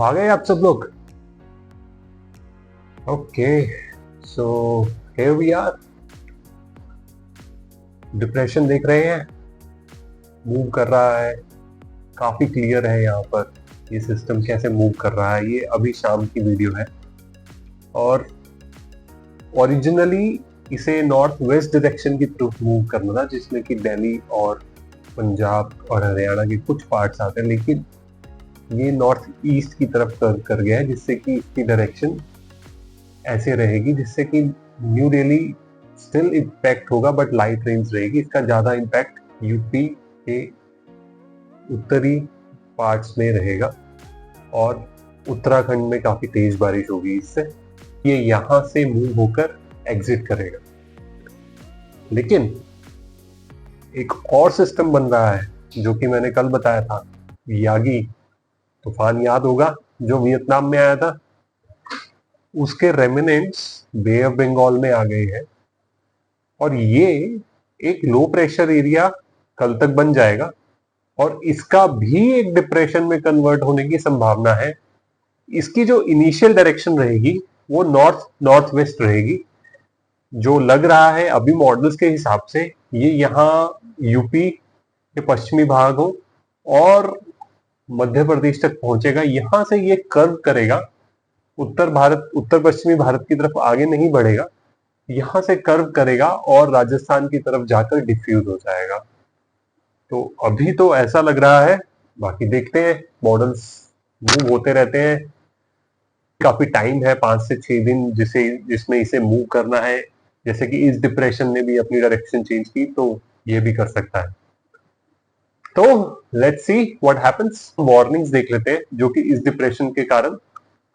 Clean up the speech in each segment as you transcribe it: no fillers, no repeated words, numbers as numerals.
आ गए आप सब लोग। Okay, so here we are. Depression देख रहे हैं, मूव कर रहा है, काफी क्लियर है यहाँ पर ये सिस्टम कैसे मूव कर रहा है। ये अभी शाम की वीडियो है और ओरिजिनली इसे नॉर्थ वेस्ट डायरेक्शन की तरफ मूव करना था, जिसमें कि दिल्ली और पंजाब और हरियाणा के कुछ पार्ट्स आते हैं, लेकिन ये नॉर्थ ईस्ट की तरफ कर्व कर गया है, जिससे कि इसकी डायरेक्शन ऐसे रहेगी, जिससे कि न्यू दिल्ली स्टिल इम्पैक्ट होगा बट लाइट रेंज रहेगी। इसका ज्यादा इम्पैक्ट यूपी के उत्तरी पार्ट्स में रहेगा और उत्तराखंड में काफी तेज बारिश होगी। इससे ये यहां से मूव होकर एग्जिट करेगा। लेकिन एक और सिस्टम बन रहा है जो कि मैंने कल बताया था, यागी तूफान याद होगा जो वियतनाम में आया था। उसके रेमिनेंट्स बे ऑफ बंगाल में आ गए हैं और ये एक लो प्रेशर एरिया कल तक बन जाएगा और इसका भी एक डिप्रेशन में कन्वर्ट होने की संभावना है। इसकी जो इनिशियल डायरेक्शन रहेगी वो नॉर्थ नॉर्थ वेस्ट रहेगी। जो लग रहा है अभी मॉडल्स के हिसाब से ये यहाँ यूपी के पश्चिमी भाग हो और मध्य प्रदेश तक पहुंचेगा। यहां से ये कर्व करेगा, उत्तर पश्चिमी भारत की तरफ आगे नहीं बढ़ेगा, यहां से कर्व करेगा और राजस्थान की तरफ जाकर डिफ्यूज हो जाएगा। तो अभी तो ऐसा लग रहा है, बाकी देखते हैं, मॉडल्स मूव होते रहते हैं। काफी टाइम है, 5 से 6 दिन जिसमें इसे मूव करना है। जैसे कि इस डिप्रेशन ने भी अपनी डायरेक्शन चेंज की, तो ये भी कर सकता है। तो let's see what happens. Warnings देख लेते हैं जो कि इस डिप्रेशन के कारण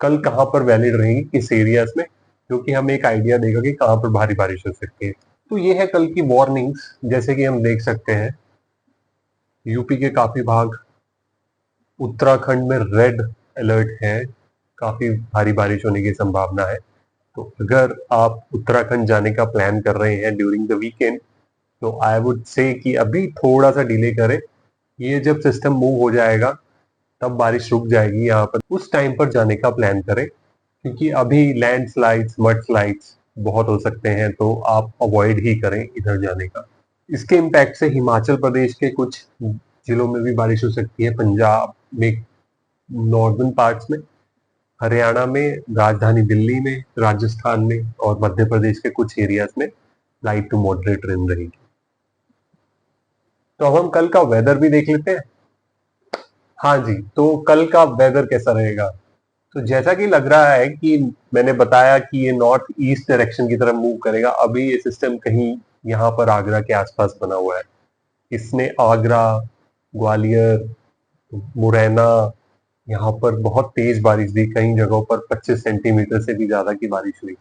कल कहां पर वैलिड रहेंगी, किस एरियाज में, जो कि हमें एक आइडिया देगा कि कहां पर भारी बारिश हो सकती है। तो ये है कल की वार्निंग्स। जैसे कि हम देख सकते हैं यूपी के काफी भाग, उत्तराखंड में रेड अलर्ट है, काफी भारी बारिश होने की संभावना है। तो अगर आप उत्तराखंड जाने का प्लान कर रहे हैं ड्यूरिंग द वीकेंड, तो आई वुड से कि अभी थोड़ा सा डिले करें। ये जब सिस्टम मूव हो जाएगा तब बारिश रुक जाएगी यहाँ पर, उस टाइम पर जाने का प्लान करें, क्योंकि अभी लैंडस्लाइड्स मडस्लाइड्स बहुत हो सकते हैं, तो आप अवॉइड ही करें इधर जाने का। इसके इम्पैक्ट से हिमाचल प्रदेश के कुछ जिलों में भी बारिश हो सकती है, पंजाब में नॉर्दर्न पार्ट्स में, हरियाणा में, राजधानी दिल्ली में, राजस्थान में और मध्य प्रदेश के कुछ एरियाज में लाइट टू मॉडरेट रेन रहेगी। तो अब हम कल का वेदर भी देख लेते हैं। हाँ जी, तो कल का वेदर कैसा रहेगा? तो जैसा कि लग रहा है कि मैंने बताया कि ये नॉर्थ ईस्ट डायरेक्शन की तरफ मूव करेगा। अभी ये सिस्टम कहीं यहाँ पर आगरा के आसपास बना हुआ है। इसने आगरा, ग्वालियर, मुरैना, यहाँ पर बहुत तेज बारिश दी, कई जगहों पर 25 सेंटीमीटर से भी ज्यादा की बारिश हुई।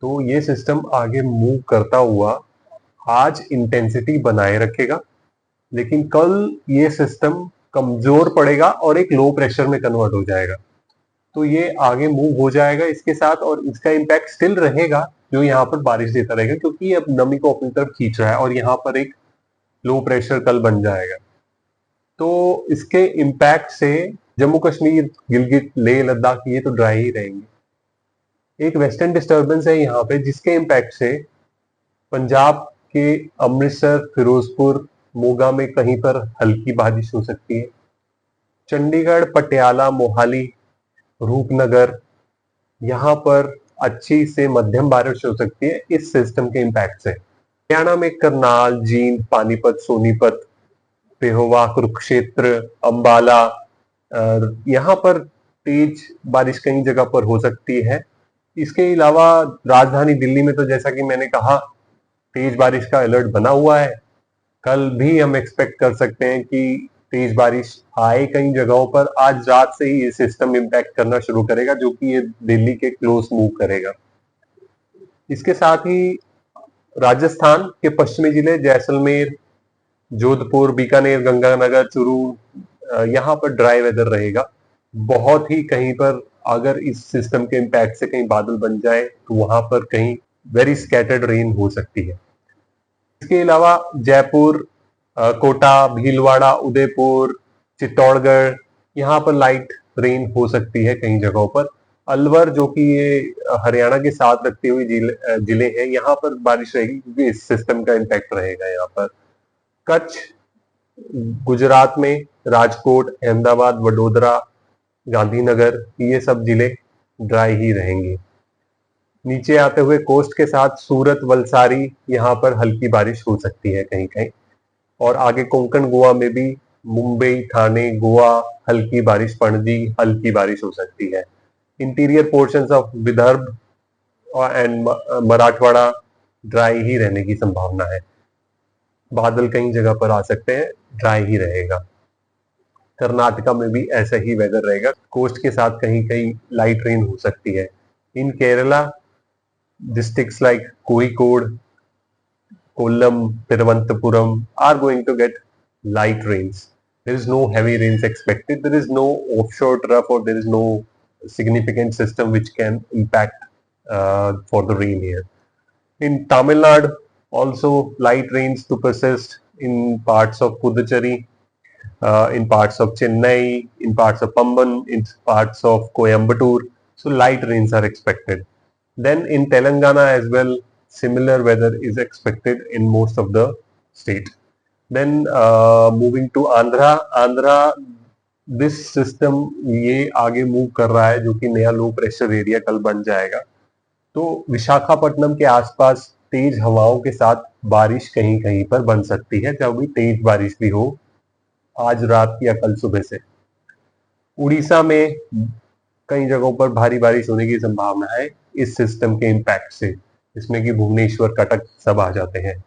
तो ये सिस्टम आगे मूव करता हुआ आज इंटेंसिटी बनाए रखेगा, लेकिन कल ये सिस्टम कमजोर पड़ेगा और एक लो प्रेशर में कन्वर्ट हो जाएगा। तो ये आगे मूव हो जाएगा इसके साथ और इसका इम्पैक्ट स्टिल रहेगा, जो यहाँ पर बारिश देता रहेगा, क्योंकि ये अब नमी को अपनी तरफ खींच रहा है और यहाँ पर एक लो प्रेशर कल बन जाएगा। तो इसके इम्पैक्ट से जम्मू कश्मीर, गिलगित, लेह लद्दाख ये तो ड्राई ही रहेंगे। एक वेस्टर्न डिस्टर्बेंस है यहाँ पे, जिसके इम्पैक्ट से पंजाब के अमृतसर, फिरोजपुर, मोगा में कहीं पर हल्की बारिश हो सकती है। चंडीगढ़, पटियाला, मोहाली, रूपनगर, यहाँ पर अच्छी से मध्यम बारिश हो सकती है इस सिस्टम के इम्पैक्ट से। हरियाणा में करनाल, जींद, पानीपत, सोनीपत, पेहोवा, कुरुक्षेत्र, अंबाला, यहाँ पर तेज बारिश कई जगह पर हो सकती है। इसके अलावा राजधानी दिल्ली में तो जैसा कि मैंने कहा तेज बारिश का अलर्ट बना हुआ है। कल भी हम एक्सपेक्ट कर सकते हैं कि तेज बारिश आए कई जगहों पर। आज रात से ही ये सिस्टम इम्पैक्ट करना शुरू करेगा, जो कि ये दिल्ली के क्लोज मूव करेगा। इसके साथ ही राजस्थान के पश्चिमी जिले जैसलमेर, जोधपुर, बीकानेर, गंगानगर, चूरू, यहाँ पर ड्राई वेदर रहेगा। बहुत ही कहीं पर अगर इस सिस्टम के इम्पैक्ट से कहीं बादल बन जाए तो वहां पर कहीं वेरी स्कैटर्ड रेन हो सकती है। इसके अलावा जयपुर, कोटा, भीलवाड़ा, उदयपुर, चित्तौड़गढ़, यहाँ पर लाइट रेन हो सकती है कई जगहों पर। अलवर जो कि ये हरियाणा के साथ लगते हुए जिले हैं, यहाँ पर बारिश रहेगी क्योंकि इस सिस्टम का इम्पैक्ट रहेगा यहाँ पर। कच्छ, गुजरात में राजकोट, अहमदाबाद, वडोदरा, गांधीनगर, ये सब जिले ड्राई ही रहेंगे। नीचे आते हुए कोस्ट के साथ सूरत, वलसारी, यहाँ पर हल्की बारिश हो सकती है कहीं कहीं। और आगे कोंकण गोवा में भी मुंबई, ठाणे, गोवा हल्की बारिश, पणजी हल्की बारिश हो सकती है। Interior portions of Vidarbha and Marathwada dry ही रहने की संभावना है। बादल कई जगह पर आ सकते हैं, ड्राई ही रहेगा। कर्नाटका में भी ऐसा ही वेदर रहेगा, कोस्ट के साथ कहीं कहीं लाइट रेन हो सकती है। इन Kerala, districts like Kozhikode, Kollam, Thiruvananthapuram are going to get light rains. There is no heavy rains expected. There is no offshore trough or there is no significant system which can impact for the rain here. In Tamil Nadu, also light rains to persist in parts of Puducherry, in parts of Chennai, in parts of Pamban, in parts of Coimbatore. So light rains are expected. Then in Telangana as well, similar weather is expected in most of the state. Then moving to Andhra, this system ये आगे move कर रहा है जो कि नया low pressure area कल बन जाएगा। तो विशाखापट्टनम के आसपास तेज हवाओं के साथ बारिश कहीं कहीं पर बन सकती है, जब भी तेज बारिश भी हो आज रात या कल सुबह से। उड़ीसा में कई जगहों पर भारी बारिश होने की संभावना है इस सिस्टम के इम्पैक्ट से, जिसमें कि भुवनेश्वर, कटक सब आ जाते हैं।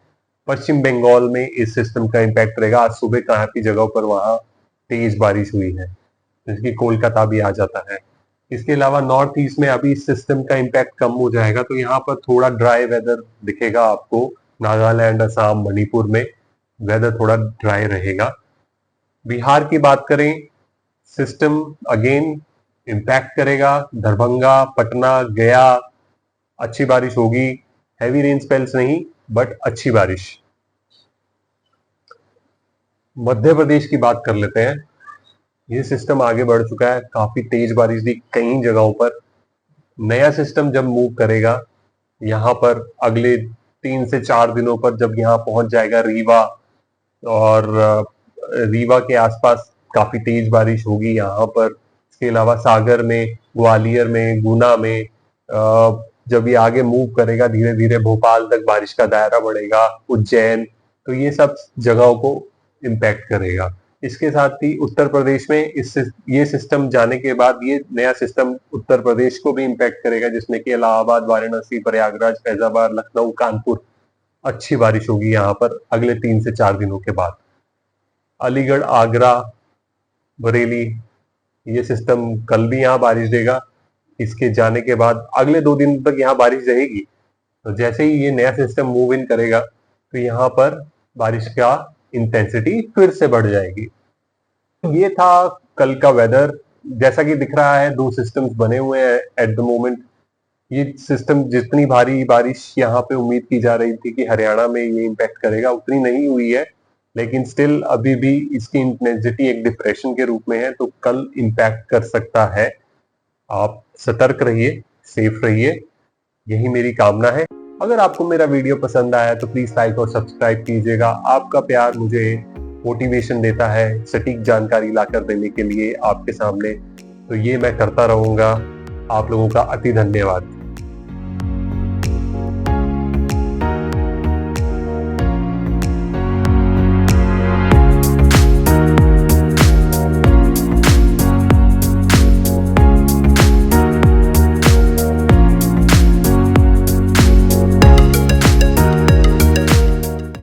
पश्चिम बंगाल में इस सिस्टम का इम्पैक्ट रहेगा। आज सुबह काफी जगहों पर वहां तेज बारिश हुई है, जिसकी कोलकाता भी आ जाता है। इसके अलावा नॉर्थ ईस्ट में अभी इस सिस्टम का इम्पैक्ट कम हो जाएगा, तो यहाँ पर थोड़ा ड्राई वेदर दिखेगा आपको। नागालैंड, असम, मणिपुर में वेदर थोड़ा ड्राई रहेगा। बिहार की बात करें, सिस्टम अगेन इम्पैक्ट करेगा। दरभंगा, पटना, गया अच्छी बारिश होगी। हैवी रेन स्पेल्स नहीं, बट अच्छी बारिश। मध्य प्रदेश की बात कर लेते हैं। ये सिस्टम आगे बढ़ चुका है, काफी तेज बारिश दी कई जगहों पर। नया सिस्टम जब मूव करेगा यहाँ पर अगले 3 से 4 दिनों पर, जब यहाँ पहुंच जाएगा रीवा, और रीवा के आसपास काफी तेज बारिश होगी यहाँ पर। इसके अलावा सागर में, ग्वालियर में, गुना में, जब ये आगे मूव करेगा धीरे धीरे भोपाल तक बारिश का दायरा बढ़ेगा, उज्जैन, तो ये सब जगहों को इम्पैक्ट करेगा। इसके साथ ही उत्तर प्रदेश में ये सिस्टम जाने के बाद ये नया सिस्टम उत्तर प्रदेश को भी इम्पैक्ट करेगा, जिसमें कि इलाहाबाद, वाराणसी, प्रयागराज, फैजाबाद, लखनऊ, कानपुर अच्छी बारिश होगी यहाँ पर अगले 3 से 4 दिनों के बाद। अलीगढ़, आगरा, बरेली, ये सिस्टम कल भी यहाँ बारिश देगा। इसके जाने के बाद अगले 2 दिन तक यहाँ बारिश रहेगी। तो जैसे ही ये नया सिस्टम मूव इन करेगा तो यहाँ पर बारिश का इंटेंसिटी फिर से बढ़ जाएगी। ये था कल का वेदर। जैसा कि दिख रहा है 2 सिस्टम्स बने हुए हैं एट द मोमेंट। ये सिस्टम जितनी भारी बारिश यहाँ पे उम्मीद की जा रही थी कि हरियाणा में ये इम्पैक्ट करेगा, उतनी नहीं हुई है, लेकिन स्टिल अभी भी इसकी इंटेंसिटी एक डिप्रेशन के रूप में है, तो कल इम्पैक्ट कर सकता है। आप सतर्क रहिए, सेफ रहिए, यही मेरी कामना है। अगर आपको मेरा वीडियो पसंद आया तो प्लीज लाइक और सब्सक्राइब कीजिएगा। आपका प्यार मुझे मोटिवेशन देता है सटीक जानकारी लाकर देने के लिए आपके सामने, तो ये मैं करता रहूंगा। आप लोगों का अति धन्यवाद।